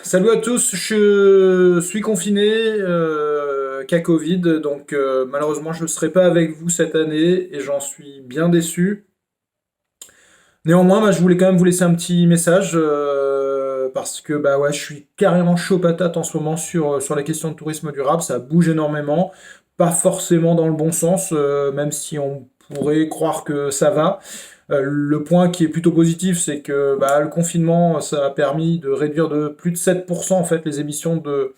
Salut à tous, je suis confiné qu'à Covid, donc malheureusement je ne serai pas avec vous cette année et j'en suis bien déçu. Néanmoins, je voulais quand même vous laisser un petit message parce que bah ouais, je suis carrément chaud patate en ce moment sur la question de tourisme durable, ça bouge énormément, pas forcément dans le bon sens, même si on pourrait croire que ça va. Le point qui est plutôt positif, c'est que le confinement, ça a permis de réduire de plus de 7% en fait les émissions de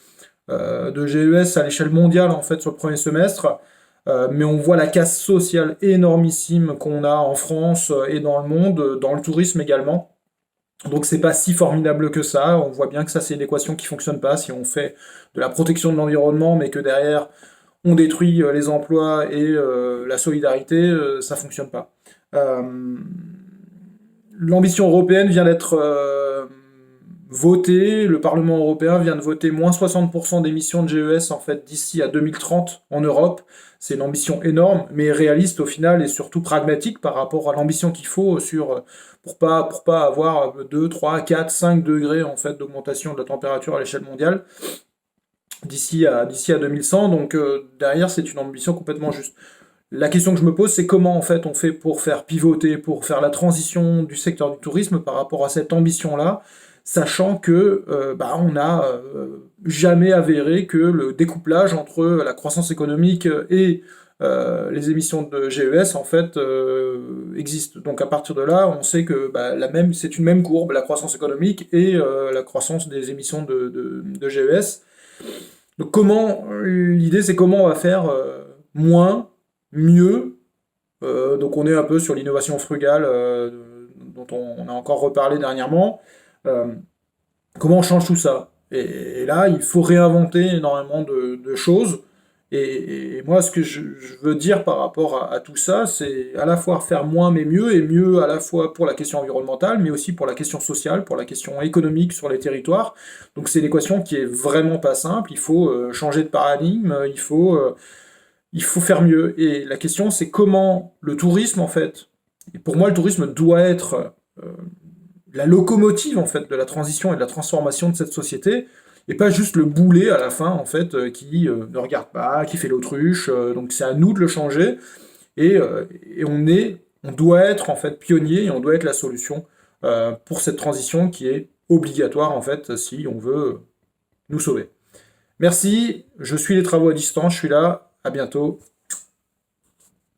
GES à l'échelle mondiale en fait sur le premier semestre. Mais on voit la casse sociale énormissime qu'on a en France et dans le monde, dans le tourisme également. Donc c'est pas si formidable que ça. On voit bien que ça c'est une équation qui fonctionne pas si on fait de la protection de l'environnement, mais que derrière on détruit les emplois et la solidarité, ça fonctionne pas. Euh, L'ambition européenne vient d'être votée, le Parlement européen vient de voter moins 60% d'émissions de GES en fait d'ici à 2030 en Europe. C'est une ambition énorme, mais réaliste au final et surtout pragmatique par rapport à l'ambition qu'il faut pour pas avoir 2, 3, 4, 5 degrés en fait d'augmentation de la température à l'échelle mondiale d'ici à 2100. Donc derrière, c'est une ambition complètement juste. La question que je me pose, c'est comment en fait on fait pour faire pivoter, pour faire la transition du secteur du tourisme par rapport à cette ambition-là, sachant que on n'a jamais avéré que le découplage entre la croissance économique et les émissions de GES en fait existe. Donc à partir de là, on sait que c'est une même courbe, la croissance économique et la croissance des émissions de GES. Donc l'idée c'est comment on va faire moins, mieux. Donc on est un peu sur l'innovation frugale dont on a encore reparlé dernièrement. Euh, Comment on change tout ça? Et là, il faut réinventer énormément de choses. Et moi, ce que je veux dire par rapport à tout ça, c'est à la fois faire moins mais mieux, et mieux à la fois pour la question environnementale, mais aussi pour la question sociale, pour la question économique sur les territoires. Donc c'est une équation qui est vraiment pas simple. Il faut changer de paradigme, il faut faire mieux. Et la question, c'est comment le tourisme, en fait, et pour moi, le tourisme doit être la locomotive, en fait, de la transition et de la transformation de cette société, et pas juste le boulet à la fin, en fait, qui ne regarde pas, qui fait l'autruche. Donc c'est à nous de le changer, et on doit être, en fait, pionnier, et on doit être la solution pour cette transition qui est obligatoire, en fait, si on veut nous sauver. Merci, je suis les travaux à distance, je suis là, à bientôt.